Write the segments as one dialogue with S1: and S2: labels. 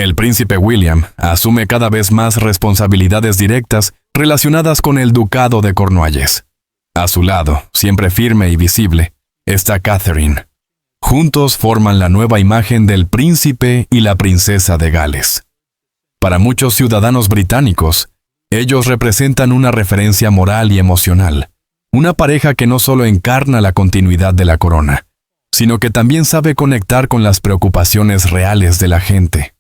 S1: El príncipe William asume cada vez más responsabilidades directas relacionadas con el ducado de Cornualles. A su lado, siempre firme y visible, está Catherine. Juntos forman la nueva imagen del príncipe y la princesa de Gales. Para muchos ciudadanos británicos, ellos representan una referencia moral y emocional, una pareja que no solo encarna la continuidad de la corona, sino que también sabe conectar con las preocupaciones reales de la gente.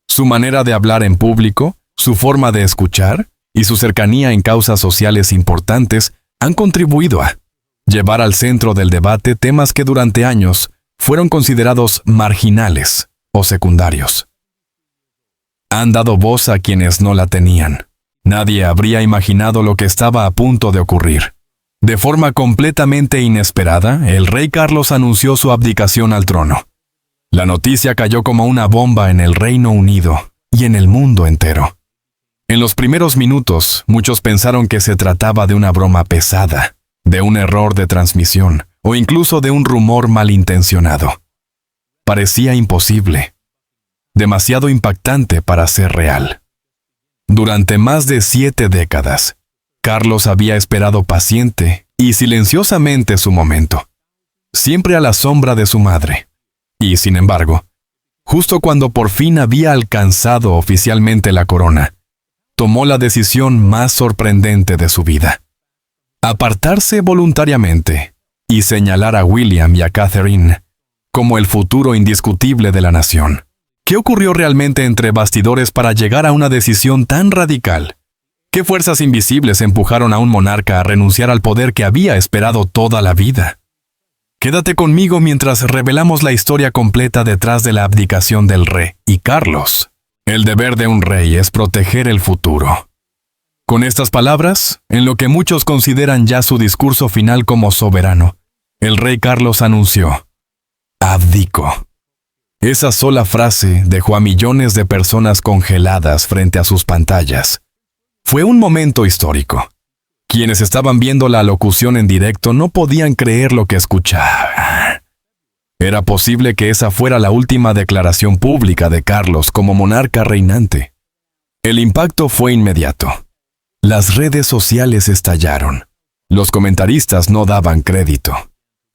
S1: Su manera de hablar en público, su forma de escuchar y su cercanía en causas sociales importantes han contribuido a llevar al centro del debate temas que durante años fueron considerados marginales o secundarios. Han dado voz a quienes no la tenían. Nadie habría imaginado lo que estaba a punto de ocurrir. De forma completamente inesperada, el rey Carlos anunció su abdicación al trono. La noticia cayó como una bomba en el Reino Unido y en el mundo entero. En los primeros minutos, muchos pensaron que se trataba de una broma pesada, de un error de transmisión o incluso de un rumor malintencionado. Parecía imposible, demasiado impactante para ser real. Durante más de 7 décadas, Carlos había esperado paciente y silenciosamente su momento, siempre a la sombra de su madre. Y, sin embargo, justo cuando por fin había alcanzado oficialmente la corona, tomó la decisión más sorprendente de su vida: apartarse voluntariamente y señalar a William y a Catherine como el futuro indiscutible de la nación. ¿Qué ocurrió realmente entre bastidores para llegar a una decisión tan radical? ¿Qué fuerzas invisibles empujaron a un monarca a renunciar al poder que había esperado toda la vida? Quédate conmigo mientras revelamos la historia completa detrás de la abdicación del rey y Carlos. El deber de un rey es proteger el futuro. Con estas palabras, en lo que muchos consideran ya su discurso final como soberano, el rey Carlos anunció: abdico. Esa sola frase dejó a millones de personas congeladas frente a sus pantallas. Fue un momento histórico. Quienes estaban viendo la locución en directo no podían creer lo que escuchaban. Era posible que esa fuera la última declaración pública de Carlos como monarca reinante. El impacto fue inmediato. Las redes sociales estallaron. Los comentaristas no daban crédito.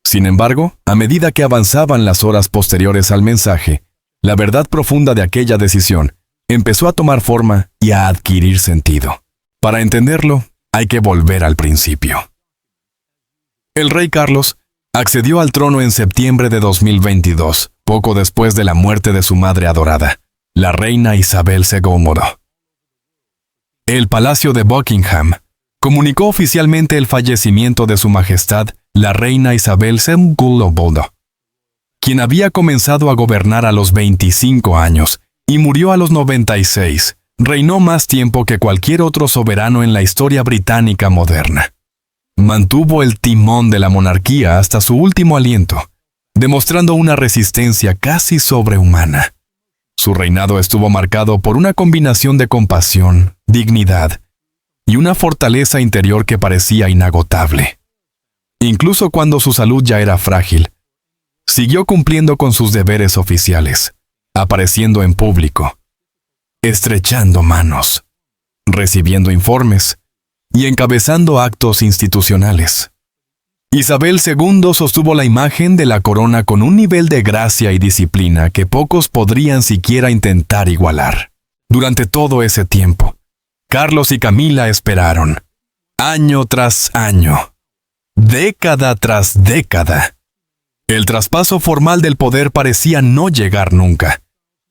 S1: Sin embargo, a medida que avanzaban las horas posteriores al mensaje, la verdad profunda de aquella decisión empezó a tomar forma y a adquirir sentido. Para entenderlo, hay que volver al principio. El rey Carlos accedió al trono en septiembre de 2022, poco después de la muerte de su madre adorada, la reina Isabel II. El Palacio de Buckingham comunicó oficialmente el fallecimiento de su majestad, la reina Isabel II, quien había comenzado a gobernar a los 25 años y murió a los 96. Reinó más tiempo que cualquier otro soberano en la historia británica moderna. Mantuvo el timón de la monarquía hasta su último aliento, demostrando una resistencia casi sobrehumana. Su reinado estuvo marcado por una combinación de compasión, dignidad y una fortaleza interior que parecía inagotable. Incluso cuando su salud ya era frágil, siguió cumpliendo con sus deberes oficiales, apareciendo en público, estrechando manos, recibiendo informes y encabezando actos institucionales. Isabel II sostuvo la imagen de la corona con un nivel de gracia y disciplina que pocos podrían siquiera intentar igualar. Durante todo ese tiempo, Carlos y Camila esperaron, año tras año, década tras década. El traspaso formal del poder parecía no llegar nunca.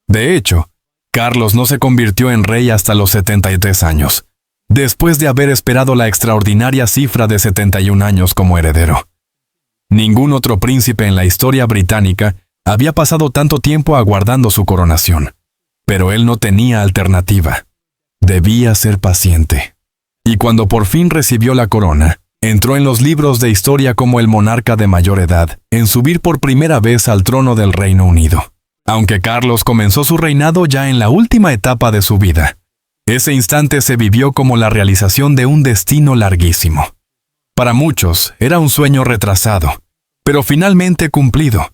S1: De hecho, Carlos no se convirtió en rey hasta los 73 años, después de haber esperado la extraordinaria cifra de 71 años como heredero. Ningún otro príncipe en la historia británica había pasado tanto tiempo aguardando su coronación, pero él no tenía alternativa. Debía ser paciente. Y cuando por fin recibió la corona, entró en los libros de historia como el monarca de mayor edad en subir por primera vez al trono del Reino Unido. Aunque Carlos comenzó su reinado ya en la última etapa de su vida, ese instante se vivió como la realización de un destino larguísimo. Para muchos era un sueño retrasado, pero finalmente cumplido.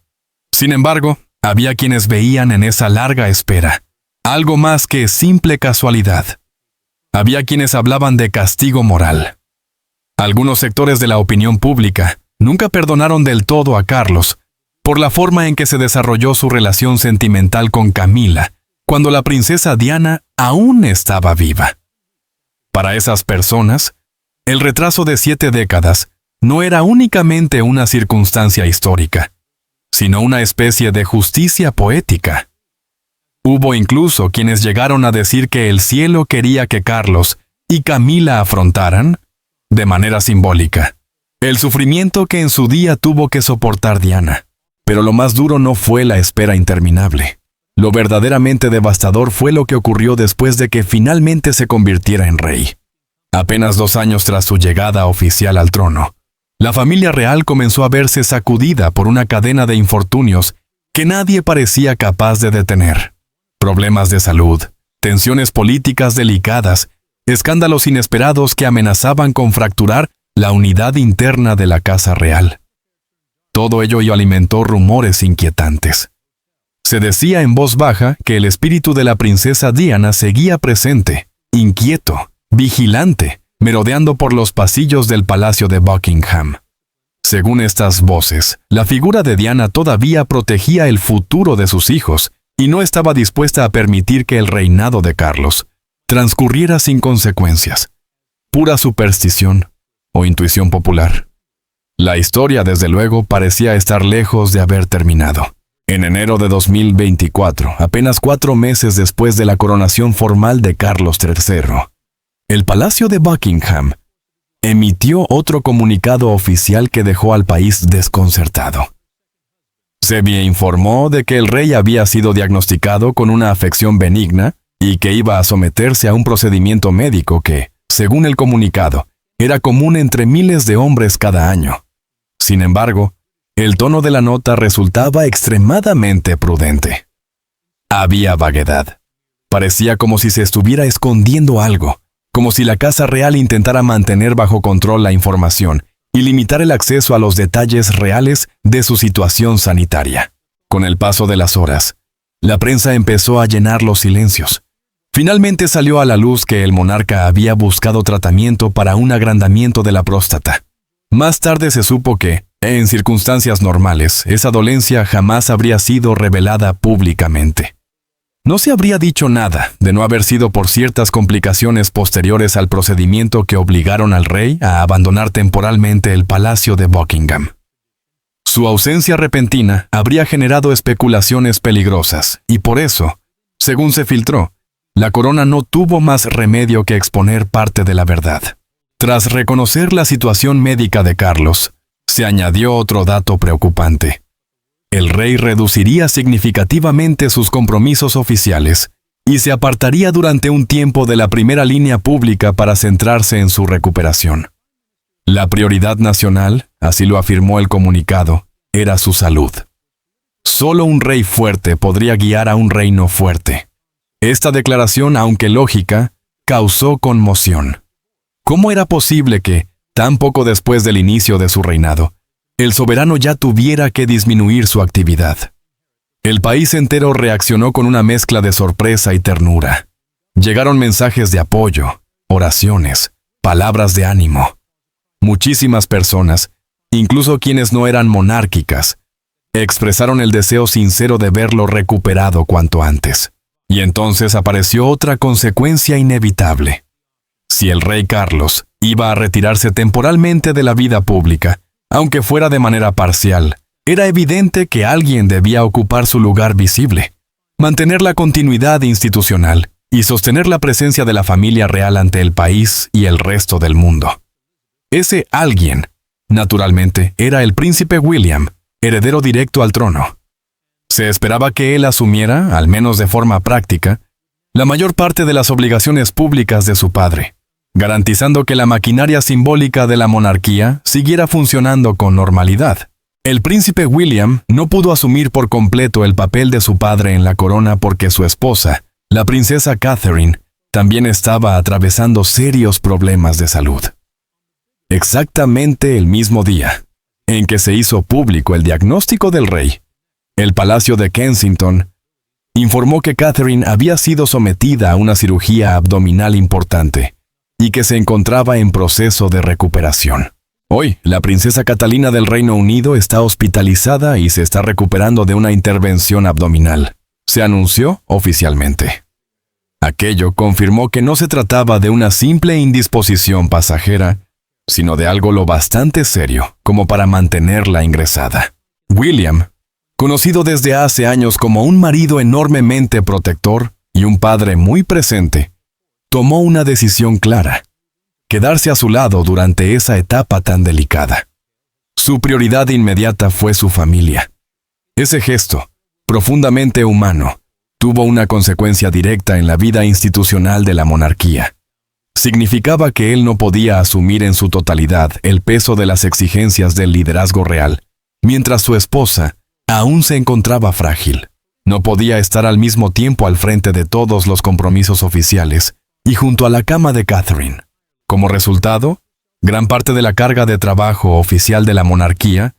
S1: Sin embargo, había quienes veían en esa larga espera algo más que simple casualidad. Había quienes hablaban de castigo moral. Algunos sectores de la opinión pública nunca perdonaron del todo a Carlos por la forma en que se desarrolló su relación sentimental con Camila, cuando la princesa Diana aún estaba viva. Para esas personas, el retraso de 7 décadas no era únicamente una circunstancia histórica, sino una especie de justicia poética. Hubo incluso quienes llegaron a decir que el cielo quería que Carlos y Camila afrontaran, de manera simbólica, el sufrimiento que en su día tuvo que soportar Diana. Pero lo más duro no fue la espera interminable. Lo verdaderamente devastador fue lo que ocurrió después de que finalmente se convirtiera en rey. Apenas 2 años tras su llegada oficial al trono, la familia real comenzó a verse sacudida por una cadena de infortunios que nadie parecía capaz de detener. Problemas de salud, tensiones políticas delicadas, escándalos inesperados que amenazaban con fracturar la unidad interna de la casa real. Todo ello alimentó rumores inquietantes. Se decía en voz baja que el espíritu de la princesa Diana seguía presente, inquieto, vigilante, merodeando por los pasillos del palacio de Buckingham. Según estas voces, la figura de Diana todavía protegía el futuro de sus hijos y no estaba dispuesta a permitir que el reinado de Carlos transcurriera sin consecuencias. Pura superstición o intuición popular. La historia, desde luego, parecía estar lejos de haber terminado. En enero de 2024, apenas 4 meses después de la coronación formal de Carlos III, el Palacio de Buckingham emitió otro comunicado oficial que dejó al país desconcertado. Se informó de que el rey había sido diagnosticado con una afección benigna y que iba a someterse a un procedimiento médico que, según el comunicado, era común entre miles de hombres cada año. Sin embargo, el tono de la nota resultaba extremadamente prudente. Había vaguedad. Parecía como si se estuviera escondiendo algo, como si la Casa Real intentara mantener bajo control la información y limitar el acceso a los detalles reales de su situación sanitaria. Con el paso de las horas, la prensa empezó a llenar los silencios. Finalmente salió a la luz que el monarca había buscado tratamiento para un agrandamiento de la próstata. Más tarde se supo que, en circunstancias normales, esa dolencia jamás habría sido revelada públicamente. No se habría dicho nada de no haber sido por ciertas complicaciones posteriores al procedimiento que obligaron al rey a abandonar temporalmente el palacio de Buckingham. Su ausencia repentina habría generado especulaciones peligrosas y por eso, según se filtró, la corona no tuvo más remedio que exponer parte de la verdad. Tras reconocer la situación médica de Carlos, se añadió otro dato preocupante. El rey reduciría significativamente sus compromisos oficiales y se apartaría durante un tiempo de la primera línea pública para centrarse en su recuperación. La prioridad nacional, así lo afirmó el comunicado, era su salud. Solo un rey fuerte podría guiar a un reino fuerte. Esta declaración, aunque lógica, causó conmoción. ¿Cómo era posible que, tan poco después del inicio de su reinado, el soberano ya tuviera que disminuir su actividad? El país entero reaccionó con una mezcla de sorpresa y ternura. Llegaron mensajes de apoyo, oraciones, palabras de ánimo. Muchísimas personas, incluso quienes no eran monárquicas, expresaron el deseo sincero de verlo recuperado cuanto antes. Y entonces apareció otra consecuencia inevitable. Si el rey Carlos iba a retirarse temporalmente de la vida pública, aunque fuera de manera parcial, era evidente que alguien debía ocupar su lugar visible, mantener la continuidad institucional y sostener la presencia de la familia real ante el país y el resto del mundo. Ese alguien, naturalmente, era el príncipe William, heredero directo al trono. Se esperaba que él asumiera, al menos de forma práctica, la mayor parte de las obligaciones públicas de su padre, garantizando que la maquinaria simbólica de la monarquía siguiera funcionando con normalidad. El príncipe William no pudo asumir por completo el papel de su padre en la corona porque su esposa, la princesa Catherine, también estaba atravesando serios problemas de salud. Exactamente el mismo día en que se hizo público el diagnóstico del rey, el Palacio de Kensington informó que Catherine había sido sometida a una cirugía abdominal importante y que se encontraba en proceso de recuperación. Hoy, la princesa Catalina del Reino Unido está hospitalizada y se está recuperando de una intervención abdominal, se anunció oficialmente. Aquello confirmó que no se trataba de una simple indisposición pasajera, sino de algo lo bastante serio como para mantenerla ingresada. William, conocido desde hace años como un marido enormemente protector y un padre muy presente, tomó una decisión clara: quedarse a su lado durante esa etapa tan delicada. Su prioridad inmediata fue su familia. Ese gesto, profundamente humano, tuvo una consecuencia directa en la vida institucional de la monarquía. Significaba que él no podía asumir en su totalidad el peso de las exigencias del liderazgo real, mientras su esposa aún se encontraba frágil. No podía estar al mismo tiempo al frente de todos los compromisos oficiales y junto a la cama de Catherine. Como resultado, gran parte de la carga de trabajo oficial de la monarquía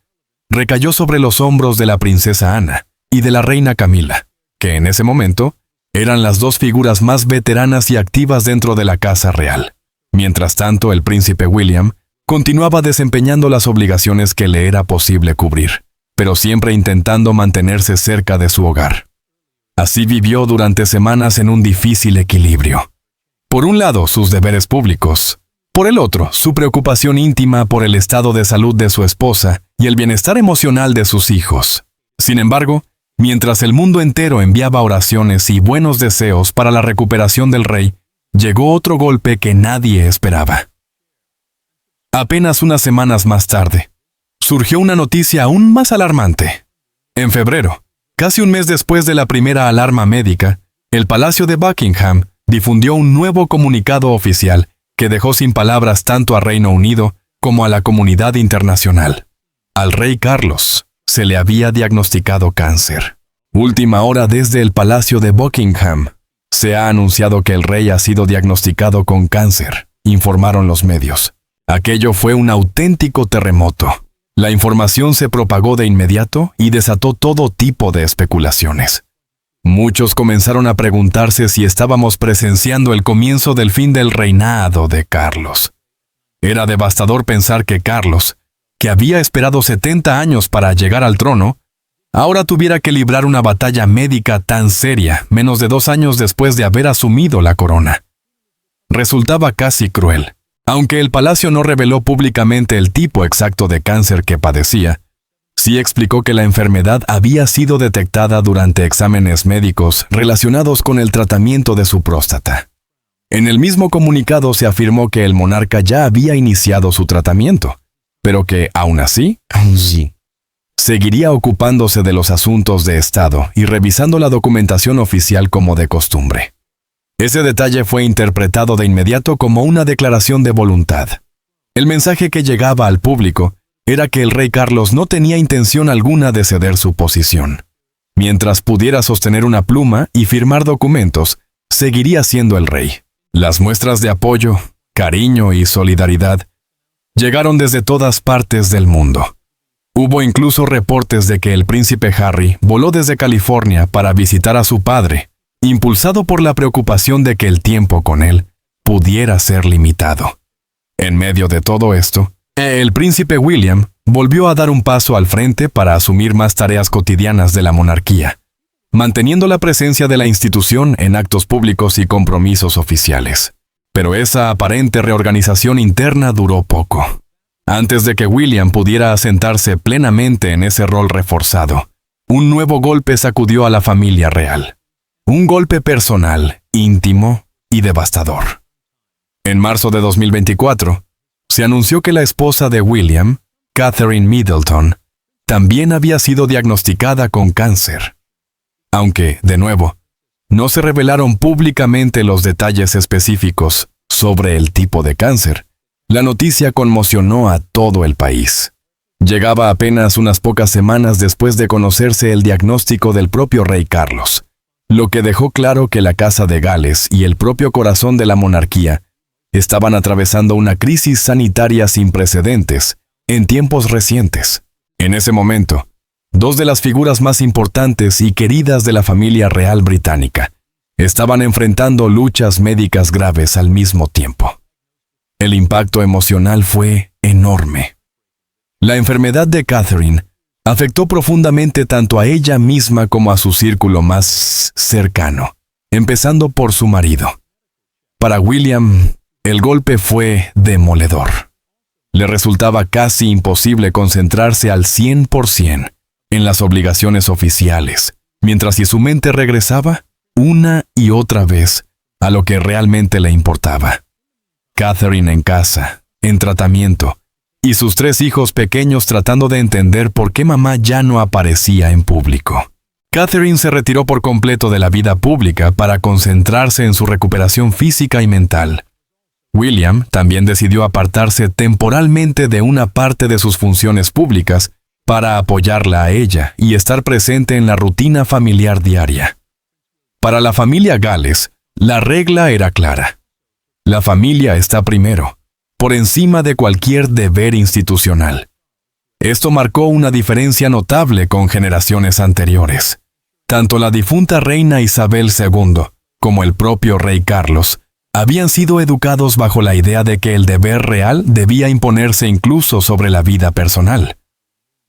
S1: recayó sobre los hombros de la princesa Ana y de la reina Camila, que en ese momento eran las dos figuras más veteranas y activas dentro de la casa real. Mientras tanto, el príncipe William continuaba desempeñando las obligaciones que le era posible cubrir, pero siempre intentando mantenerse cerca de su hogar. Así vivió durante semanas en un difícil equilibrio. Por un lado, sus deberes públicos. Por el otro, su preocupación íntima por el estado de salud de su esposa y el bienestar emocional de sus hijos. Sin embargo, mientras el mundo entero enviaba oraciones y buenos deseos para la recuperación del rey, llegó otro golpe que nadie esperaba. Apenas unas semanas más tarde, surgió una noticia aún más alarmante. En febrero, casi un mes después de la primera alarma médica, el Palacio de Buckingham difundió un nuevo comunicado oficial que dejó sin palabras tanto a Reino Unido como a la comunidad internacional. Al rey Carlos se le había diagnosticado cáncer. Última hora desde el Palacio de Buckingham. Se ha anunciado que el rey ha sido diagnosticado con cáncer, informaron los medios. Aquello fue un auténtico terremoto. La información se propagó de inmediato y desató todo tipo de especulaciones. Muchos comenzaron a preguntarse si estábamos presenciando el comienzo del fin del reinado de Carlos. Era devastador pensar que Carlos, que había esperado 70 años para llegar al trono, ahora tuviera que librar una batalla médica tan seria menos de 2 años después de haber asumido la corona. Resultaba casi cruel. Aunque el palacio no reveló públicamente el tipo exacto de cáncer que padecía, sí explicó que la enfermedad había sido detectada durante exámenes médicos relacionados con el tratamiento de su próstata. En el mismo comunicado se afirmó que el monarca ya había iniciado su tratamiento, pero que, aún así, seguiría ocupándose de los asuntos de Estado y revisando la documentación oficial como de costumbre. Ese detalle fue interpretado de inmediato como una declaración de voluntad. El mensaje que llegaba al público era que el rey Carlos no tenía intención alguna de ceder su posición. Mientras pudiera sostener una pluma y firmar documentos, seguiría siendo el rey. Las muestras de apoyo, cariño y solidaridad llegaron desde todas partes del mundo. Hubo incluso reportes de que el príncipe Harry voló desde California para visitar a su padre, impulsado por la preocupación de que el tiempo con él pudiera ser limitado. En medio de todo esto, el príncipe William volvió a dar un paso al frente para asumir más tareas cotidianas de la monarquía, manteniendo la presencia de la institución en actos públicos y compromisos oficiales. Pero esa aparente reorganización interna duró poco. Antes de que William pudiera asentarse plenamente en ese rol reforzado, un nuevo golpe sacudió a la familia real. Un golpe personal, íntimo y devastador. En marzo de 2024, se anunció que la esposa de William, Catherine Middleton, también había sido diagnosticada con cáncer. Aunque, de nuevo, no se revelaron públicamente los detalles específicos sobre el tipo de cáncer, la noticia conmocionó a todo el país. Llegaba apenas unas pocas semanas después de conocerse el diagnóstico del propio rey Carlos, lo que dejó claro que la Casa de Gales y el propio corazón de la monarquía estaban atravesando una crisis sanitaria sin precedentes en tiempos recientes. En ese momento, dos de las figuras más importantes y queridas de la familia real británica, estaban enfrentando luchas médicas graves al mismo tiempo. El impacto emocional fue enorme. La enfermedad de Catherine afectó profundamente tanto a ella misma como a su círculo más cercano, empezando por su marido. Para William, el golpe fue demoledor. Le resultaba casi imposible concentrarse al 100% en las obligaciones oficiales, mientras que su mente regresaba una y otra vez a lo que realmente le importaba. Catherine en casa, en tratamiento, y sus 3 hijos pequeños tratando de entender por qué mamá ya no aparecía en público. Catherine se retiró por completo de la vida pública para concentrarse en su recuperación física y mental. William también decidió apartarse temporalmente de una parte de sus funciones públicas para apoyarla a ella y estar presente en la rutina familiar diaria. Para la familia Gales, la regla era clara. La familia está primero, por encima de cualquier deber institucional. Esto marcó una diferencia notable con generaciones anteriores. Tanto la difunta reina Isabel II como el propio rey Carlos habían sido educados bajo la idea de que el deber real debía imponerse incluso sobre la vida personal.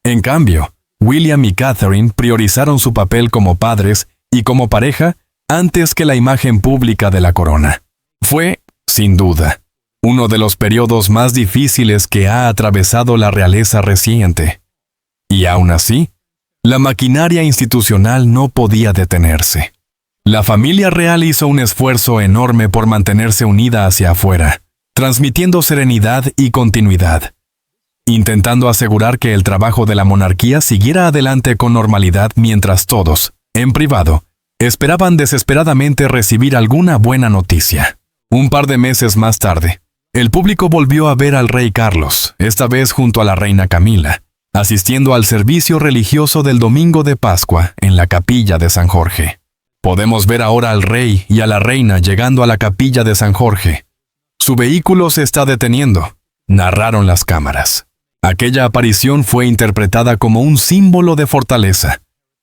S1: En cambio, William y Catherine priorizaron su papel como padres y como pareja antes que la imagen pública de la corona. Fue, sin duda, uno de los periodos más difíciles que ha atravesado la realeza reciente. Y aún así, la maquinaria institucional no podía detenerse. La familia real hizo un esfuerzo enorme por mantenerse unida hacia afuera, transmitiendo serenidad y continuidad, intentando asegurar que el trabajo de la monarquía siguiera adelante con normalidad mientras todos, en privado, esperaban desesperadamente recibir alguna buena noticia. Un par de meses más tarde, el público volvió a ver al rey Carlos, esta vez junto a la reina Camila, asistiendo al servicio religioso del domingo de Pascua en la capilla de San Jorge. Podemos ver ahora al rey y a la reina llegando a la capilla de San Jorge. Su vehículo se está deteniendo, narraron las cámaras. Aquella aparición fue interpretada como un símbolo de fortaleza.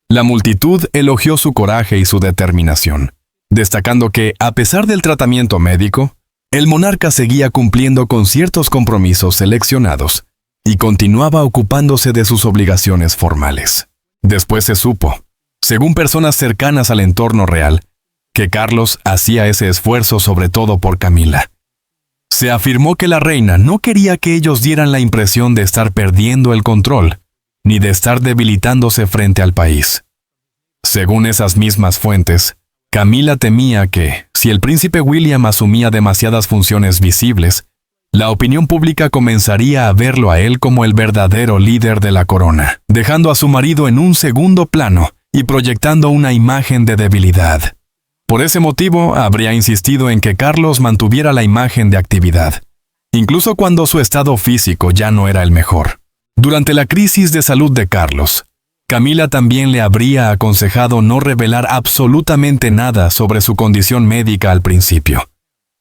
S1: La multitud elogió su coraje y su determinación, destacando que, a pesar del tratamiento médico, el monarca seguía cumpliendo con ciertos compromisos seleccionados y continuaba ocupándose de sus obligaciones formales. Después se supo, según personas cercanas al entorno real, que Carlos hacía ese esfuerzo sobre todo por Camila. Se afirmó que la reina no quería que ellos dieran la impresión de estar perdiendo el control, ni de estar debilitándose frente al país. Según esas mismas fuentes, Camila temía que, si el príncipe William asumía demasiadas funciones visibles, la opinión pública comenzaría a verlo a él como el verdadero líder de la corona, dejando a su marido en un segundo plano y proyectando una imagen de debilidad. Por ese motivo, habría insistido en que Carlos mantuviera la imagen de actividad, incluso cuando su estado físico ya no era el mejor. Durante la crisis de salud de Carlos, Camila también le habría aconsejado no revelar absolutamente nada sobre su condición médica al principio.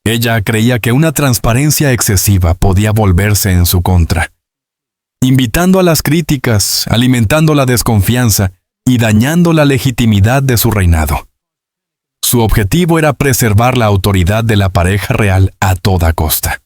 S1: Ella creía que una transparencia excesiva podía volverse en su contra, invitando a las críticas, alimentando la desconfianza y dañando la legitimidad de su reinado. Su objetivo era preservar la autoridad de la pareja real a toda costa.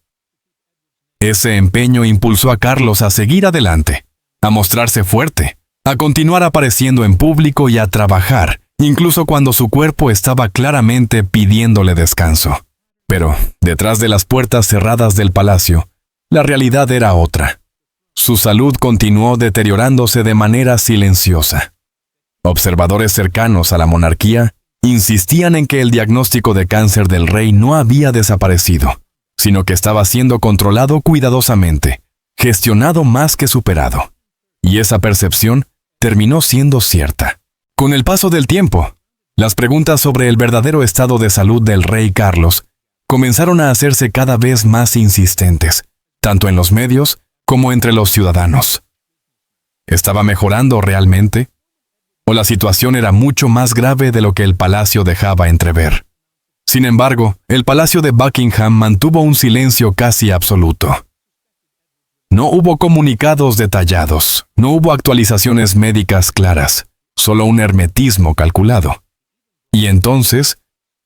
S1: Ese empeño impulsó a Carlos a seguir adelante, a mostrarse fuerte, a continuar apareciendo en público y a trabajar, incluso cuando su cuerpo estaba claramente pidiéndole descanso. Pero, detrás de las puertas cerradas del palacio, la realidad era otra. Su salud continuó deteriorándose de manera silenciosa. Observadores cercanos a la monarquía insistían en que el diagnóstico de cáncer del rey no había desaparecido, sino que estaba siendo controlado cuidadosamente, gestionado más que superado. Y esa percepción terminó siendo cierta. Con el paso del tiempo, las preguntas sobre el verdadero estado de salud del rey Carlos comenzaron a hacerse cada vez más insistentes, tanto en los medios como entre los ciudadanos. ¿Estaba mejorando realmente? ¿O la situación era mucho más grave de lo que el palacio dejaba entrever? Sin embargo, el palacio de Buckingham mantuvo un silencio casi absoluto. No hubo comunicados detallados, no hubo actualizaciones médicas claras, solo un hermetismo calculado. Y entonces,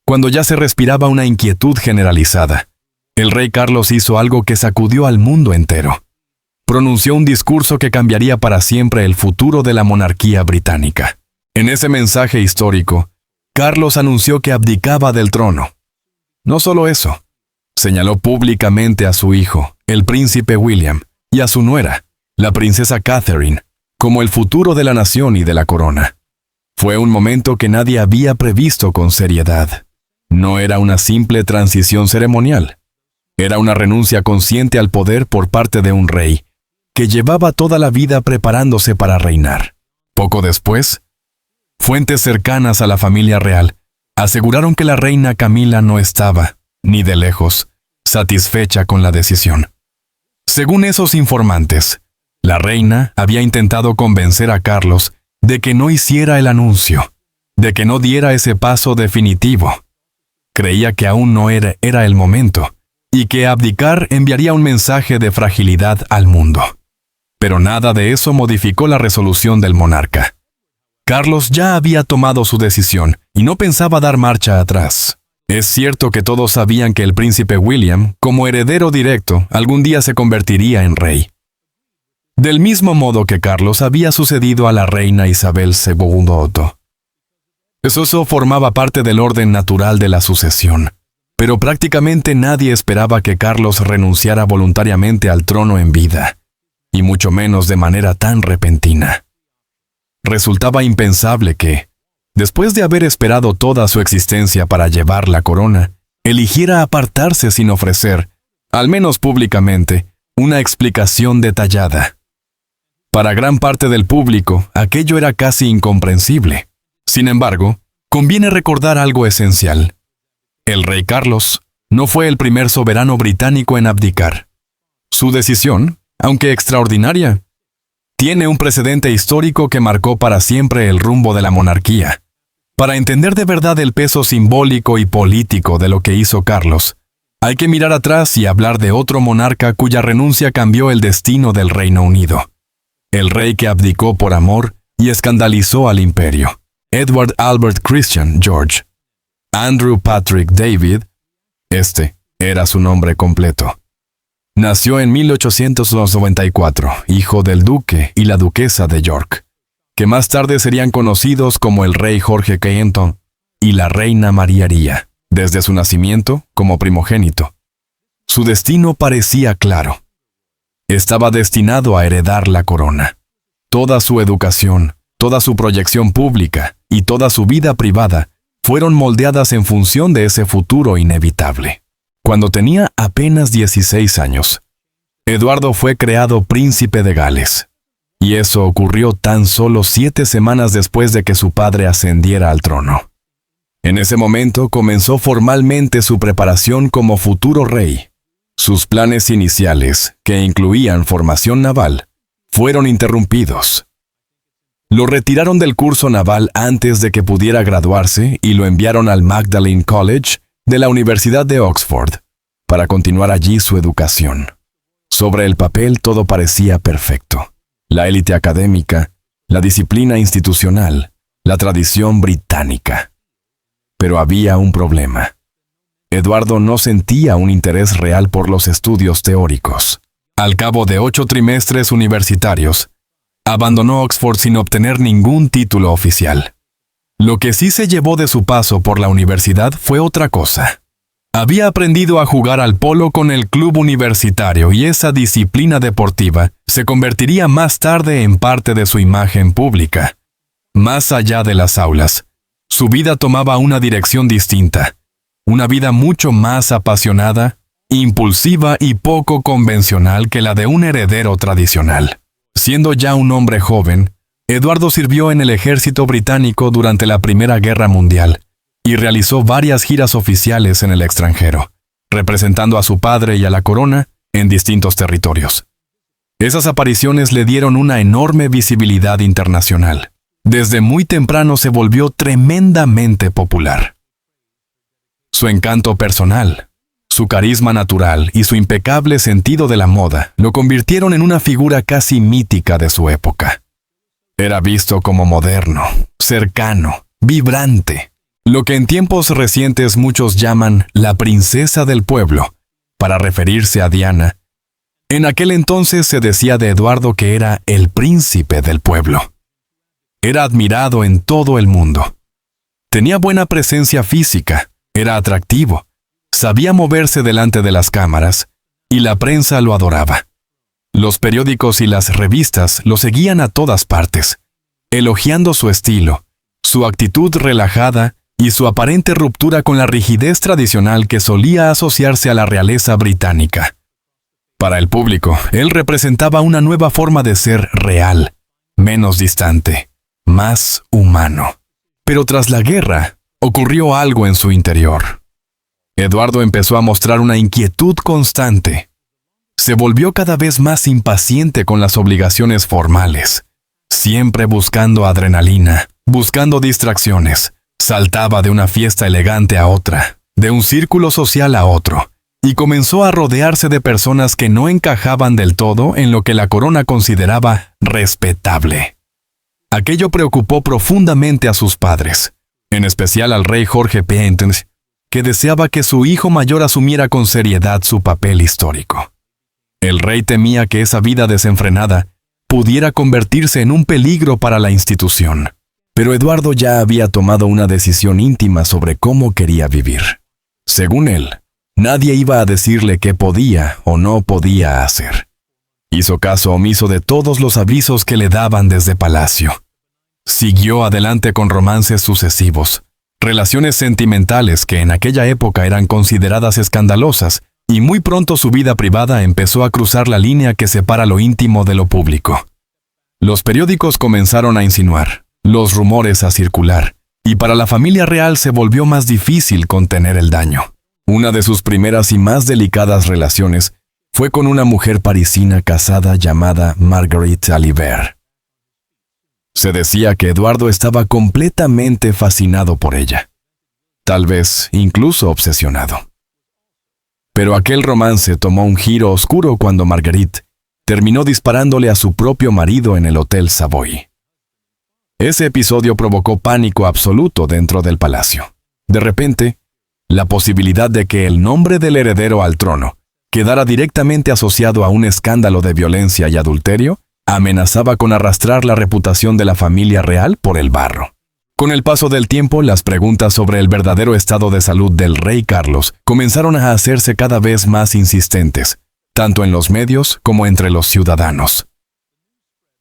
S1: cuando ya se respiraba una inquietud generalizada, el rey Carlos hizo algo que sacudió al mundo entero. Pronunció un discurso que cambiaría para siempre el futuro de la monarquía británica. En ese mensaje histórico, Carlos anunció que abdicaba del trono. No solo eso, señaló públicamente a su hijo, el príncipe William, y a su nuera, la princesa Catherine, como el futuro de la nación y de la corona. Fue un momento que nadie había previsto con seriedad. No era una simple transición ceremonial. Era una renuncia consciente al poder por parte de un rey, que llevaba toda la vida preparándose para reinar. Poco después, fuentes cercanas a la familia real aseguraron que la reina Camila no estaba, ni de lejos, satisfecha con la decisión. Según esos informantes, la reina había intentado convencer a Carlos de que no hiciera el anuncio, de que no diera ese paso definitivo. Creía que aún no era el momento, y que abdicar enviaría un mensaje de fragilidad al mundo. Pero nada de eso modificó la resolución del monarca. Carlos ya había tomado su decisión y no pensaba dar marcha atrás. Es cierto que todos sabían que el príncipe William, como heredero directo, algún día se convertiría en rey. Del mismo modo que Carlos había sucedido a la reina Isabel II. Eso formaba parte del orden natural de la sucesión, pero prácticamente nadie esperaba que Carlos renunciara voluntariamente al trono en vida, y mucho menos de manera tan repentina. Resultaba impensable que, después de haber esperado toda su existencia para llevar la corona, eligiera apartarse sin ofrecer, al menos públicamente, una explicación detallada. Para gran parte del público, aquello era casi incomprensible. Sin embargo, conviene recordar algo esencial. El rey Carlos no fue el primer soberano británico en abdicar. Su decisión, aunque extraordinaria, tiene un precedente histórico que marcó para siempre el rumbo de la monarquía. Para entender de verdad el peso simbólico y político de lo que hizo Carlos, hay que mirar atrás y hablar de otro monarca cuya renuncia cambió el destino del Reino Unido. El rey que abdicó por amor y escandalizó al imperio. Edward Albert Christian George. Andrew Patrick David, este era su nombre completo. Nació en 1894, hijo del duque y la duquesa de York, que más tarde serían conocidos como el rey Jorge Cayetano y la reina María, desde su nacimiento como primogénito. Su destino parecía claro. Estaba destinado a heredar la corona. Toda su educación, toda su proyección pública y toda su vida privada fueron moldeadas en función de ese futuro inevitable. Cuando tenía apenas 16 años, Eduardo fue creado príncipe de Gales. Y eso ocurrió tan solo 7 semanas después de que su padre ascendiera al trono. En ese momento comenzó formalmente su preparación como futuro rey. Sus planes iniciales, que incluían formación naval, fueron interrumpidos. Lo retiraron del curso naval antes de que pudiera graduarse y lo enviaron al Magdalen College de la Universidad de Oxford, para continuar allí su educación. Sobre el papel todo parecía perfecto. La élite académica, la disciplina institucional, la tradición británica. Pero había un problema. Eduardo no sentía un interés real por los estudios teóricos. Al cabo de 8 trimestres universitarios, abandonó Oxford sin obtener ningún título oficial. Lo que sí se llevó de su paso por la universidad fue otra cosa. Había aprendido a jugar al polo con el club universitario y esa disciplina deportiva se convertiría más tarde en parte de su imagen pública. Más allá de las aulas, su vida tomaba una dirección distinta. Una vida mucho más apasionada, impulsiva y poco convencional que la de un heredero tradicional. Siendo ya un hombre joven, Eduardo sirvió en el ejército británico durante la Primera Guerra Mundial y realizó varias giras oficiales en el extranjero, representando a su padre y a la corona en distintos territorios. Esas apariciones le dieron una enorme visibilidad internacional. Desde muy temprano se volvió tremendamente popular. Su encanto personal, Su carisma natural y su impecable sentido de la moda lo convirtieron en una figura casi mítica de su época. Era visto como moderno, cercano, vibrante, lo que en tiempos recientes muchos llaman la princesa del pueblo, para referirse a Diana. En aquel entonces se decía de Eduardo que era el príncipe del pueblo. Era admirado en todo el mundo. Tenía buena presencia física, era atractivo, sabía moverse delante de las cámaras, y la prensa lo adoraba. Los periódicos y las revistas lo seguían a todas partes, elogiando su estilo, su actitud relajada y su aparente ruptura con la rigidez tradicional que solía asociarse a la realeza británica. Para el público, él representaba una nueva forma de ser real, menos distante, más humano. Pero tras la guerra, ocurrió algo en su interior. Eduardo empezó a mostrar una inquietud constante. Se volvió cada vez más impaciente con las obligaciones formales, siempre buscando adrenalina, buscando distracciones. Saltaba de una fiesta elegante a otra, de un círculo social a otro, y comenzó a rodearse de personas que no encajaban del todo en lo que la corona consideraba respetable. Aquello preocupó profundamente a sus padres, en especial al rey Jorge Peintens, que deseaba que su hijo mayor asumiera con seriedad su papel histórico. El rey temía que esa vida desenfrenada pudiera convertirse en un peligro para la institución. Pero Eduardo ya había tomado una decisión íntima sobre cómo quería vivir. Según él, nadie iba a decirle qué podía o no podía hacer. Hizo caso omiso de todos los avisos que le daban desde palacio. Siguió adelante con romances sucesivos, relaciones sentimentales que en aquella época eran consideradas escandalosas, y muy pronto su vida privada empezó a cruzar la línea que separa lo íntimo de lo público. Los periódicos comenzaron a insinuar, los rumores a circular, y para la familia real se volvió más difícil contener el daño. Una de sus primeras y más delicadas relaciones fue con una mujer parisina casada llamada Marguerite Alibert. Se decía que Eduardo estaba completamente fascinado por ella, tal vez incluso obsesionado. Pero aquel romance tomó un giro oscuro cuando Marguerite terminó disparándole a su propio marido en el Hotel Savoy. Ese episodio provocó pánico absoluto dentro del palacio. De repente, la posibilidad de que el nombre del heredero al trono quedara directamente asociado a un escándalo de violencia y adulterio amenazaba con arrastrar la reputación de la familia real por el barro. Con el paso del tiempo, las preguntas sobre el verdadero estado de salud del rey Carlos comenzaron a hacerse cada vez más insistentes, tanto en los medios como entre los ciudadanos.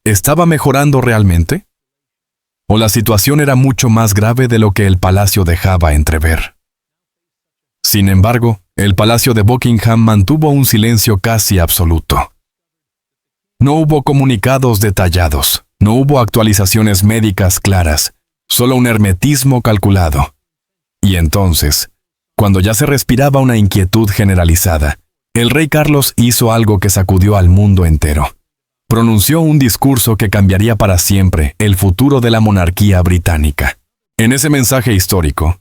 S1: ¿Estaba mejorando realmente? ¿O la situación era mucho más grave de lo que el palacio dejaba entrever? Sin embargo, el palacio de Buckingham mantuvo un silencio casi absoluto. No hubo comunicados detallados, no hubo actualizaciones médicas claras, solo un hermetismo calculado. Y entonces, cuando ya se respiraba una inquietud generalizada, el rey Carlos hizo algo que sacudió al mundo entero. Pronunció un discurso que cambiaría para siempre el futuro de la monarquía británica. En ese mensaje histórico,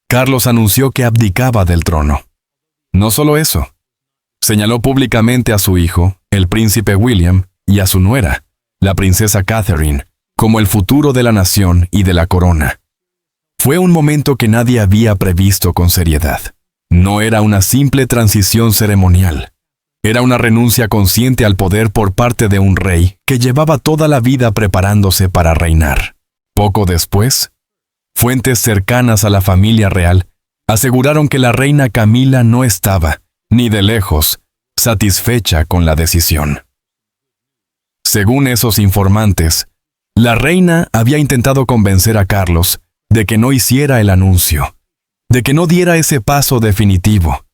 S1: Carlos anunció que abdicaba del trono. No solo eso, señaló públicamente a su hijo, el príncipe William, y a su nuera, la princesa Catherine, como el futuro de la nación y de la corona. Fue un momento que nadie había previsto con seriedad. No era una simple transición ceremonial. Era una renuncia consciente al poder por parte de un rey que llevaba toda la vida preparándose para reinar. Poco después, fuentes cercanas a la familia real aseguraron que la reina Camila no estaba, ni de lejos, satisfecha con la decisión. Según esos informantes, la reina había intentado convencer a Carlos de que no hiciera el anuncio, de que no diera ese paso definitivo.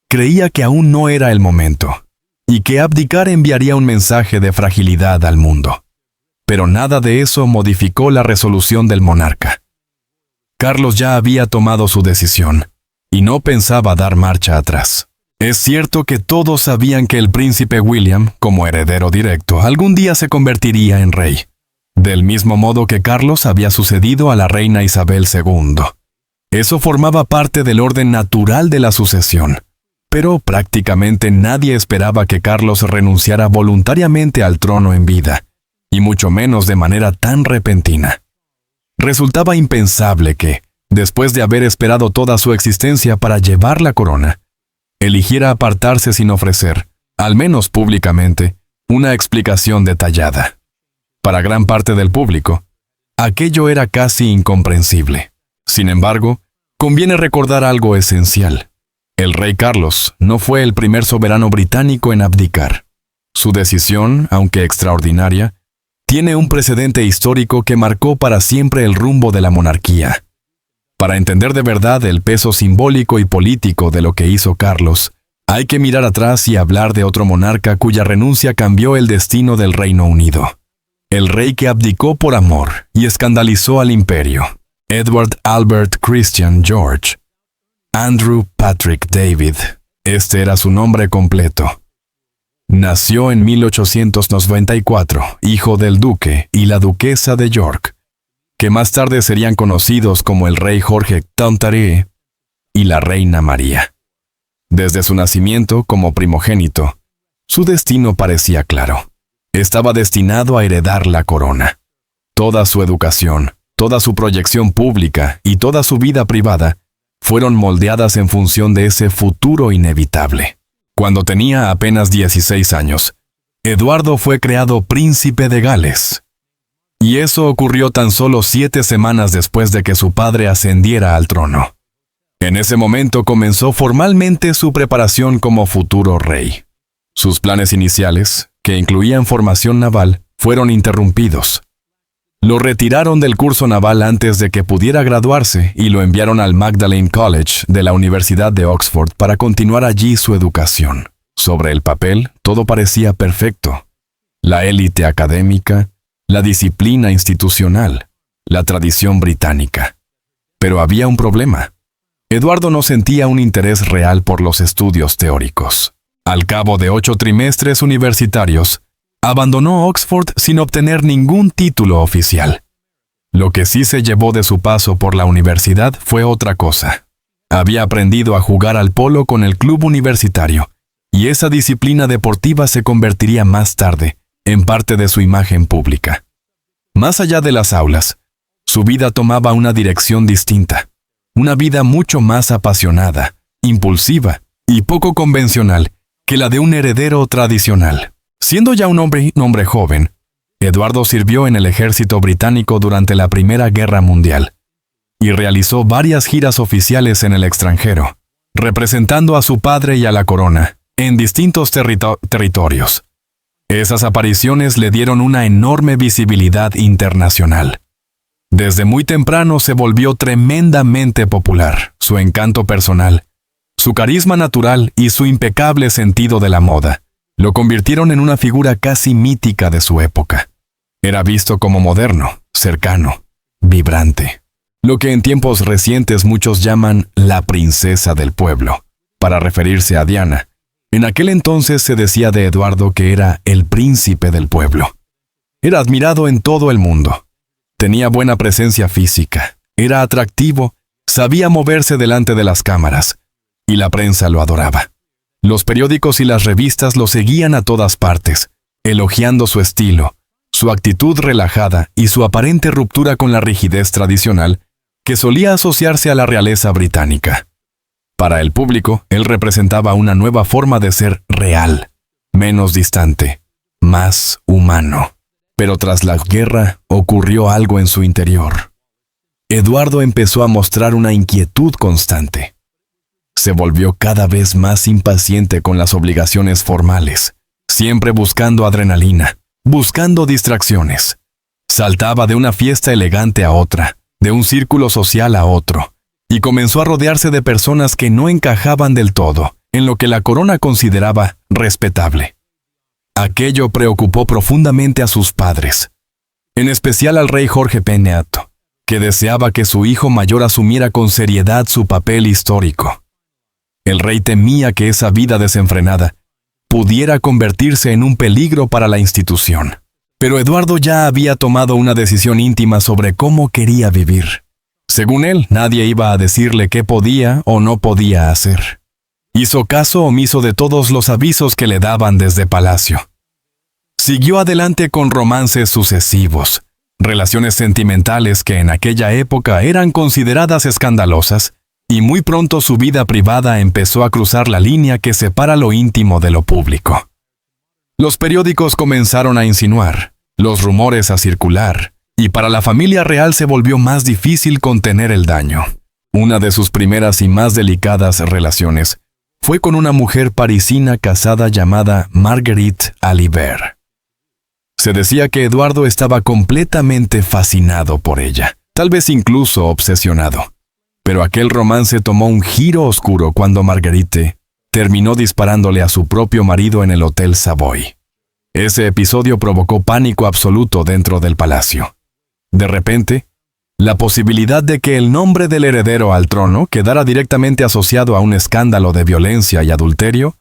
S1: Creía que aún no era el momento, y que abdicar enviaría un mensaje de fragilidad al mundo. Pero nada de eso modificó la resolución del monarca. Carlos ya había tomado su decisión, y no pensaba dar marcha atrás. Es cierto que todos sabían que el príncipe William, como heredero directo, algún día se convertiría en rey, del mismo modo que Carlos había sucedido a la reina Isabel II. Eso formaba parte del orden natural de la sucesión. Pero prácticamente nadie esperaba que Carlos renunciara voluntariamente al trono en vida, y mucho menos de manera tan repentina. Resultaba impensable que, después de haber esperado toda su existencia para llevar la corona, eligiera apartarse sin ofrecer, al menos públicamente, una explicación detallada. Para gran parte del público, aquello era casi incomprensible. Sin embargo, conviene recordar algo esencial. El rey Carlos no fue el primer soberano británico en abdicar. Su decisión, aunque extraordinaria, tiene un precedente histórico que marcó para siempre el rumbo de la monarquía. Para entender de verdad el peso simbólico y político de lo que hizo Carlos, hay que mirar atrás y hablar de otro monarca cuya renuncia cambió el destino del Reino Unido. El rey que abdicó por amor y escandalizó al imperio. Edward Albert Christian George. Andrew Patrick David. Este era su nombre completo. Nació en 1894, hijo del duque y la duquesa de York, que más tarde serían conocidos como el rey Jorge Tontarie y la reina María. Desde su nacimiento como primogénito, su destino parecía claro. Estaba destinado a heredar la corona. Toda su educación, toda su proyección pública y toda su vida privada fueron moldeadas en función de ese futuro inevitable. Cuando tenía apenas 16 años, Eduardo fue creado príncipe de Gales. Y eso ocurrió tan solo 7 semanas después de que su padre ascendiera al trono. En ese momento comenzó formalmente su preparación como futuro rey. Sus planes iniciales, que incluían formación naval, fueron interrumpidos. Lo retiraron del curso naval antes de que pudiera graduarse y lo enviaron al Magdalen College de la Universidad de Oxford para continuar allí su educación. Sobre el papel, todo parecía perfecto. La élite académica, la disciplina institucional, la tradición británica. Pero había un problema. Eduardo no sentía un interés real por los estudios teóricos. Al cabo de 8 trimestres universitarios, abandonó Oxford sin obtener ningún título oficial. Lo que sí se llevó de su paso por la universidad fue otra cosa. Había aprendido a jugar al polo con el club universitario, y esa disciplina deportiva se convertiría más tarde en parte de su imagen pública. Más allá de las aulas, su vida tomaba una dirección distinta. Una vida mucho más apasionada, impulsiva y poco convencional que la de un heredero tradicional. Siendo ya un hombre joven, Eduardo sirvió en el ejército británico durante la Primera Guerra Mundial y realizó varias giras oficiales en el extranjero, representando a su padre y a la corona en distintos territorios. Esas apariciones le dieron una enorme visibilidad internacional. Desde muy temprano se volvió tremendamente popular. Su encanto personal, su carisma natural y su impecable sentido de la moda lo convirtieron en una figura casi mítica de su época. Era visto como moderno, cercano, vibrante. Lo que en tiempos recientes muchos llaman la princesa del pueblo, para referirse a Diana. En aquel entonces se decía de Eduardo que era el príncipe del pueblo. Era admirado en todo el mundo. Tenía buena presencia física, era atractivo, sabía moverse delante de las cámaras, y la prensa lo adoraba. Los periódicos y las revistas lo seguían a todas partes, elogiando su estilo, su actitud relajada y su aparente ruptura con la rigidez tradicional que solía asociarse a la realeza británica. Para el público, él representaba una nueva forma de ser real, menos distante, más humano. Pero tras la guerra ocurrió algo en su interior. Eduardo empezó a mostrar una inquietud constante. Se volvió cada vez más impaciente con las obligaciones formales, siempre buscando adrenalina, buscando distracciones. Saltaba de una fiesta elegante a otra, de un círculo social a otro, y comenzó a rodearse de personas que no encajaban del todo en lo que la corona consideraba respetable. Aquello preocupó profundamente a sus padres, en especial al rey Jorge Peneato, que deseaba que su hijo mayor asumiera con seriedad su papel histórico. El rey temía que esa vida desenfrenada pudiera convertirse en un peligro para la institución. Pero Eduardo ya había tomado una decisión íntima sobre cómo quería vivir. Según él, nadie iba a decirle qué podía o no podía hacer. Hizo caso omiso de todos los avisos que le daban desde palacio. Siguió adelante con romances sucesivos, relaciones sentimentales que en aquella época eran consideradas escandalosas, y muy pronto su vida privada empezó a cruzar la línea que separa lo íntimo de lo público. Los periódicos comenzaron a insinuar, los rumores a circular, y para la familia real se volvió más difícil contener el daño. Una de sus primeras y más delicadas relaciones fue con una mujer parisina casada llamada Marguerite Alibert. Se decía que Eduardo estaba completamente fascinado por ella, tal vez incluso obsesionado. Pero aquel romance tomó un giro oscuro cuando Marguerite terminó disparándole a su propio marido en el Hotel Savoy. Ese episodio provocó pánico absoluto dentro del palacio. De repente, la posibilidad de que el nombre del heredero al trono quedara directamente asociado a un escándalo de violencia y adulterio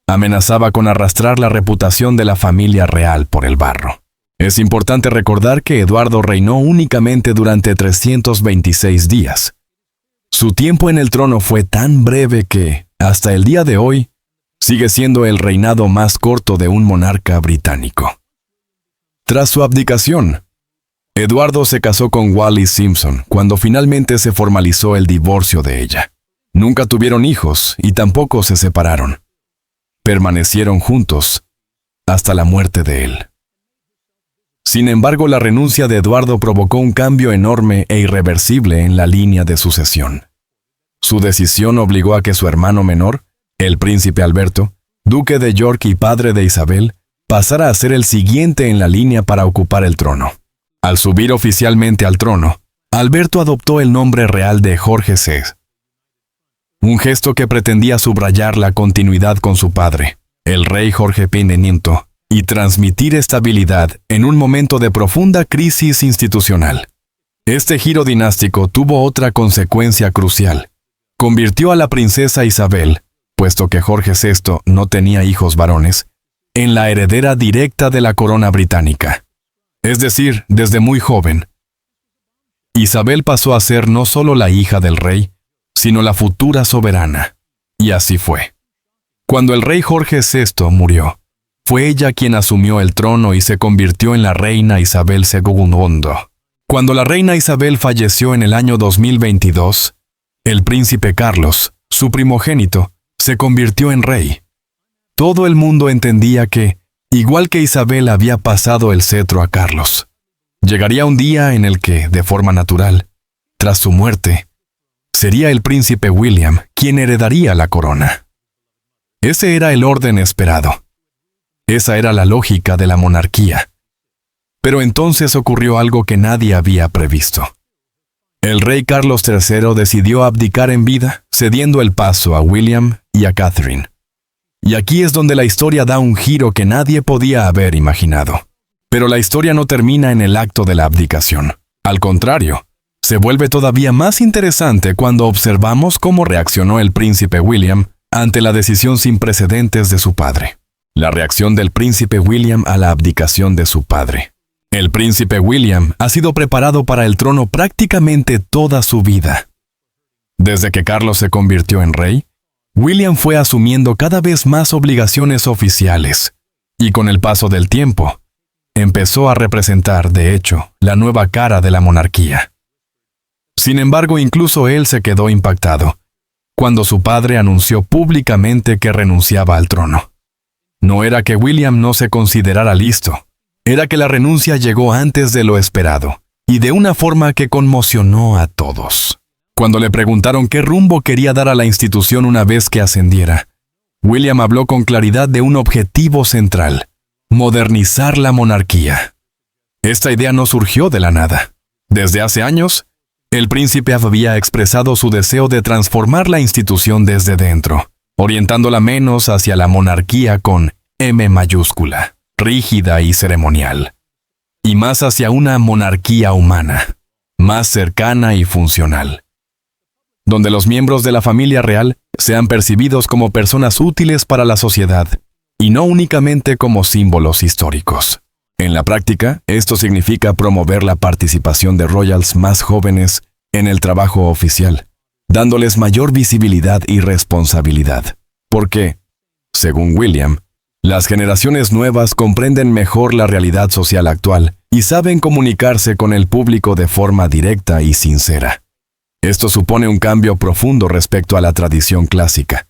S1: amenazaba con arrastrar la reputación de la familia real por el barro. Es importante recordar que Eduardo reinó únicamente durante 326 días. Su tiempo en el trono fue tan breve que, hasta el día de hoy, sigue siendo el reinado más corto de un monarca británico. Tras su abdicación, Eduardo se casó con Wallis Simpson cuando finalmente se formalizó el divorcio de ella. Nunca tuvieron hijos y tampoco se separaron. Permanecieron juntos hasta la muerte de él. Sin embargo, la renuncia de Eduardo provocó un cambio enorme e irreversible en la línea de sucesión. Su decisión obligó a que su hermano menor, el príncipe Alberto, duque de York y padre de Isabel, pasara a ser el siguiente en la línea para ocupar el trono. Al subir oficialmente al trono, Alberto adoptó el nombre real de Jorge VI, un gesto que pretendía subrayar la continuidad con su padre, el rey Jorge V, y transmitir estabilidad en un momento de profunda crisis institucional. Este giro dinástico tuvo otra consecuencia crucial. Convirtió a la princesa Isabel, puesto que Jorge VI no tenía hijos varones, en la heredera directa de la corona británica. Es decir, desde muy joven, Isabel pasó a ser no solo la hija del rey, sino la futura soberana. Y así fue. Cuando el rey Jorge VI murió, fue ella quien asumió el trono y se convirtió en la reina Isabel II. Cuando la reina Isabel falleció en el año 2022, el príncipe Carlos, su primogénito, se convirtió en rey. Todo el mundo entendía que, igual que Isabel había pasado el cetro a Carlos, llegaría un día en el que, de forma natural, tras su muerte, sería el príncipe William quien heredaría la corona. Ese era el orden esperado. Esa era la lógica de la monarquía. Pero entonces ocurrió algo que nadie había previsto. El rey Carlos III decidió abdicar en vida, cediendo el paso a William y a Catherine. Y aquí es donde la historia da un giro que nadie podía haber imaginado. Pero la historia no termina en el acto de la abdicación. Al contrario, se vuelve todavía más interesante cuando observamos cómo reaccionó el príncipe William ante la decisión sin precedentes de su padre. La reacción del príncipe William a la abdicación de su padre. El príncipe William ha sido preparado para el trono prácticamente toda su vida. Desde que Carlos se convirtió en rey, William fue asumiendo cada vez más obligaciones oficiales, y con el paso del tiempo, empezó a representar, de hecho, la nueva cara de la monarquía. Sin embargo, incluso él se quedó impactado cuando su padre anunció públicamente que renunciaba al trono. No era que William no se considerara listo, era que la renuncia llegó antes de lo esperado, y de una forma que conmocionó a todos. Cuando le preguntaron qué rumbo quería dar a la institución una vez que ascendiera, William habló con claridad de un objetivo central: modernizar la monarquía. Esta idea no surgió de la nada. Desde hace años, el príncipe había expresado su deseo de transformar la institución desde dentro, orientándola menos hacia la monarquía con M mayúscula, rígida y ceremonial, y más hacia una monarquía humana, más cercana y funcional, donde los miembros de la familia real sean percibidos como personas útiles para la sociedad, y no únicamente como símbolos históricos. En la práctica, esto significa promover la participación de royals más jóvenes en el trabajo oficial, dándoles mayor visibilidad y responsabilidad. Porque, según William, las generaciones nuevas comprenden mejor la realidad social actual y saben comunicarse con el público de forma directa y sincera. Esto supone un cambio profundo respecto a la tradición clásica,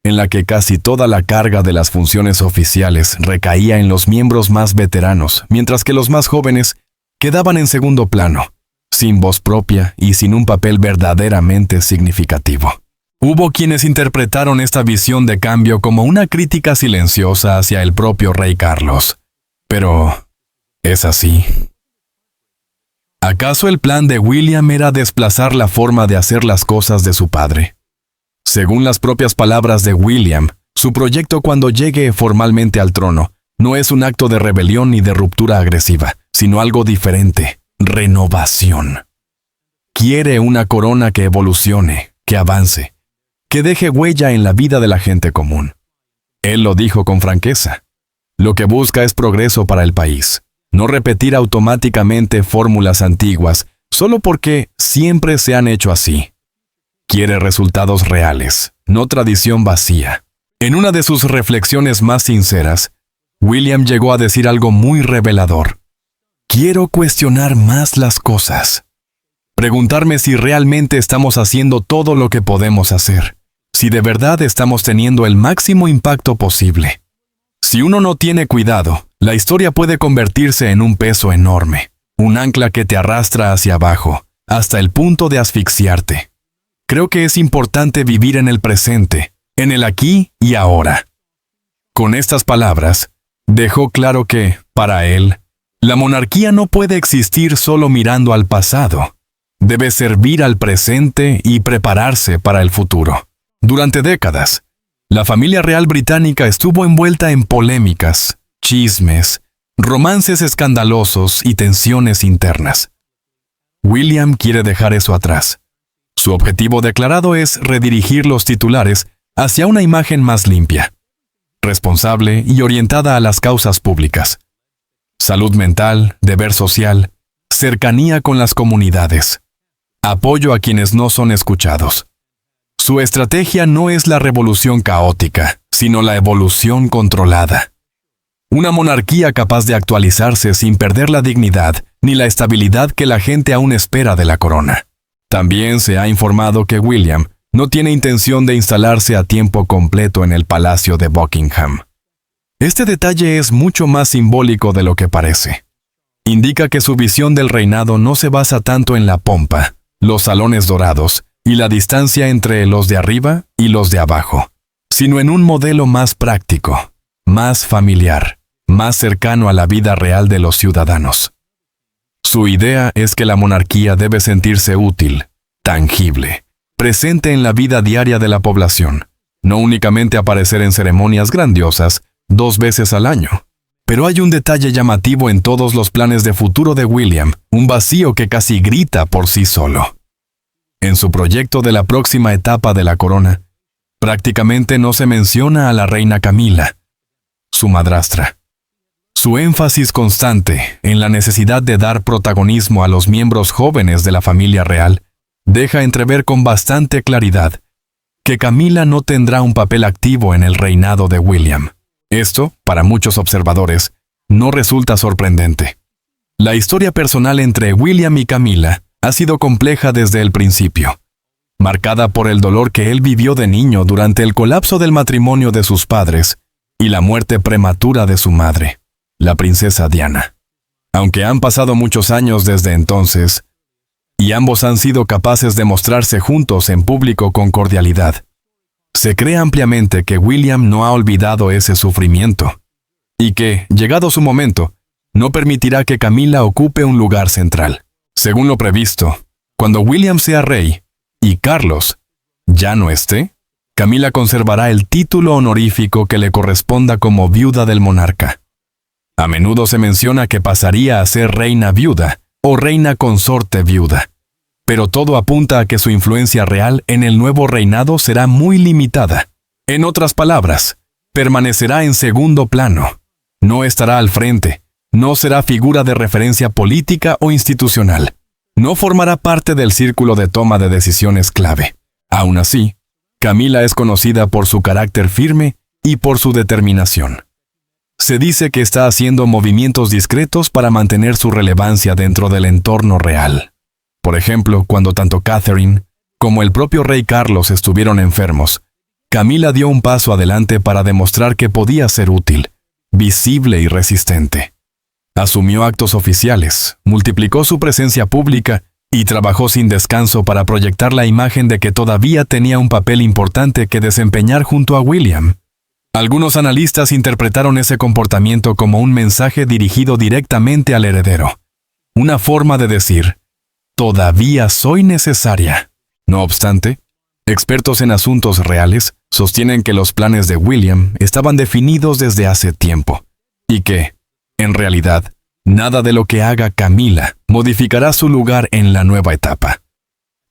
S1: en la que casi toda la carga de las funciones oficiales recaía en los miembros más veteranos, mientras que los más jóvenes quedaban en segundo plano, sin voz propia y sin un papel verdaderamente significativo. Hubo quienes interpretaron esta visión de cambio como una crítica silenciosa hacia el propio rey Carlos. Pero, ¿es así? ¿Acaso el plan de William era desplazar la forma de hacer las cosas de su padre? Según las propias palabras de William, su proyecto cuando llegue formalmente al trono no es un acto de rebelión ni de ruptura agresiva, sino algo diferente: renovación. Quiere una corona que evolucione, que avance, que deje huella en la vida de la gente común. Él lo dijo con franqueza. Lo que busca es progreso para el país, no repetir automáticamente fórmulas antiguas solo porque siempre se han hecho así. Quiere resultados reales, no tradición vacía. En una de sus reflexiones más sinceras, William llegó a decir algo muy revelador. Quiero cuestionar más las cosas. Preguntarme si realmente estamos haciendo todo lo que podemos hacer, si de verdad estamos teniendo el máximo impacto posible. Si uno no tiene cuidado, la historia puede convertirse en un peso enorme, un ancla que te arrastra hacia abajo, hasta el punto de asfixiarte. Creo que es importante vivir en el presente, en el aquí y ahora. Con estas palabras, dejó claro que, para él, la monarquía no puede existir solo mirando al pasado. Debe servir al presente y prepararse para el futuro. Durante décadas, la familia real británica estuvo envuelta en polémicas, chismes, romances escandalosos y tensiones internas. William quiere dejar eso atrás. Su objetivo declarado es redirigir los titulares hacia una imagen más limpia, responsable y orientada a las causas públicas. Salud mental, deber social, cercanía con las comunidades, apoyo a quienes no son escuchados. Su estrategia no es la revolución caótica, sino la evolución controlada. Una monarquía capaz de actualizarse sin perder la dignidad ni la estabilidad que la gente aún espera de la corona. También se ha informado que William no tiene intención de instalarse a tiempo completo en el Palacio de Buckingham. Este detalle es mucho más simbólico de lo que parece. Indica que su visión del reinado no se basa tanto en la pompa, los salones dorados y la distancia entre los de arriba y los de abajo, sino en un modelo más práctico, más familiar, más cercano a la vida real de los ciudadanos. Su idea es que la monarquía debe sentirse útil, tangible, presente en la vida diaria de la población, no únicamente aparecer en ceremonias grandiosas 2 veces al año. Pero hay un detalle llamativo en todos los planes de futuro de William, un vacío que casi grita por sí solo. En su proyecto de la próxima etapa de la corona, prácticamente no se menciona a la reina Camila, su madrastra. Su énfasis constante en la necesidad de dar protagonismo a los miembros jóvenes de la familia real deja entrever con bastante claridad que Camila no tendrá un papel activo en el reinado de William. Esto, para muchos observadores, no resulta sorprendente. La historia personal entre William y Camila ha sido compleja desde el principio, marcada por el dolor que él vivió de niño durante el colapso del matrimonio de sus padres y la muerte prematura de su madre, la princesa Diana. Aunque han pasado muchos años desde entonces, y ambos han sido capaces de mostrarse juntos en público con cordialidad, se cree ampliamente que William no ha olvidado ese sufrimiento, y que, llegado su momento, no permitirá que Camila ocupe un lugar central. Según lo previsto, cuando William sea rey, y Carlos ya no esté, Camila conservará el título honorífico que le corresponda como viuda del monarca. A menudo se menciona que pasaría a ser reina viuda o reina consorte viuda, pero todo apunta a que su influencia real en el nuevo reinado será muy limitada. En otras palabras, permanecerá en segundo plano, no estará al frente, no será figura de referencia política o institucional, no formará parte del círculo de toma de decisiones clave. Aún así, Camila es conocida por su carácter firme y por su determinación. Se dice que está haciendo movimientos discretos para mantener su relevancia dentro del entorno real. Por ejemplo, cuando tanto Catherine como el propio rey Carlos estuvieron enfermos, Camila dio un paso adelante para demostrar que podía ser útil, visible y resistente. Asumió actos oficiales, multiplicó su presencia pública y trabajó sin descanso para proyectar la imagen de que todavía tenía un papel importante que desempeñar junto a William. Algunos analistas interpretaron ese comportamiento como un mensaje dirigido directamente al heredero. Una forma de decir, todavía soy necesaria. No obstante, expertos en asuntos reales sostienen que los planes de William estaban definidos desde hace tiempo y que, en realidad, nada de lo que haga Camila modificará su lugar en la nueva etapa.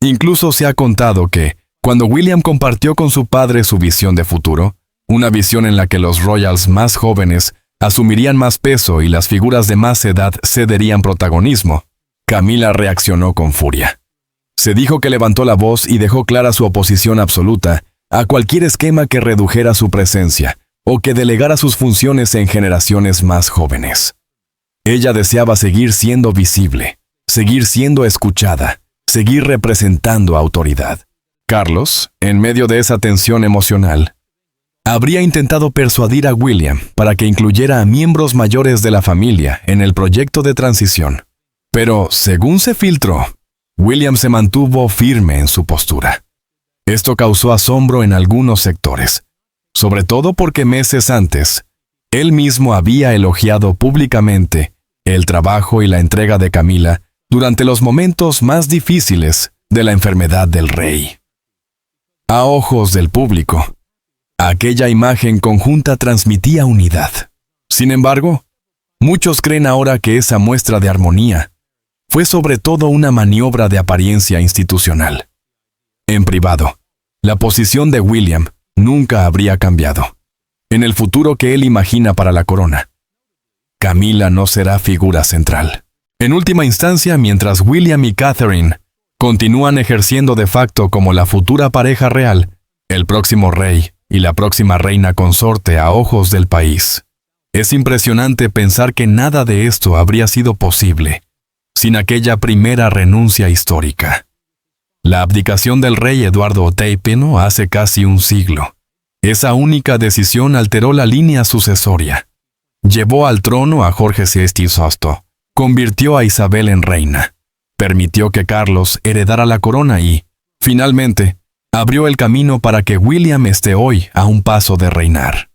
S1: Incluso se ha contado que, cuando William compartió con su padre su visión de futuro, una visión en la que los royals más jóvenes asumirían más peso y las figuras de más edad cederían protagonismo, Camila reaccionó con furia. Se dijo que levantó la voz y dejó clara su oposición absoluta a cualquier esquema que redujera su presencia o que delegara sus funciones en generaciones más jóvenes. Ella deseaba seguir siendo visible, seguir siendo escuchada, seguir representando autoridad. Carlos, en medio de esa tensión emocional, habría intentado persuadir a William para que incluyera a miembros mayores de la familia en el proyecto de transición. Pero, según se filtró, William se mantuvo firme en su postura. Esto causó asombro en algunos sectores, sobre todo porque meses antes, él mismo había elogiado públicamente el trabajo y la entrega de Camila durante los momentos más difíciles de la enfermedad del rey. A ojos del público, aquella imagen conjunta transmitía unidad. Sin embargo, muchos creen ahora que esa muestra de armonía fue sobre todo una maniobra de apariencia institucional. En privado, la posición de William nunca habría cambiado. En el futuro que él imagina para la corona, Camila no será figura central. En última instancia, mientras William y Catherine continúan ejerciendo de facto como la futura pareja real, el próximo rey y la próxima reina consorte a ojos del país, es impresionante pensar que nada de esto habría sido posible sin aquella primera renuncia histórica. La abdicación del rey Eduardo Teipeno hace casi un siglo. Esa única decisión alteró la línea sucesoria. Llevó al trono a Jorge VI, convirtió a Isabel en reina, permitió que Carlos heredara la corona y, finalmente, abrió el camino para que William esté hoy a un paso de reinar.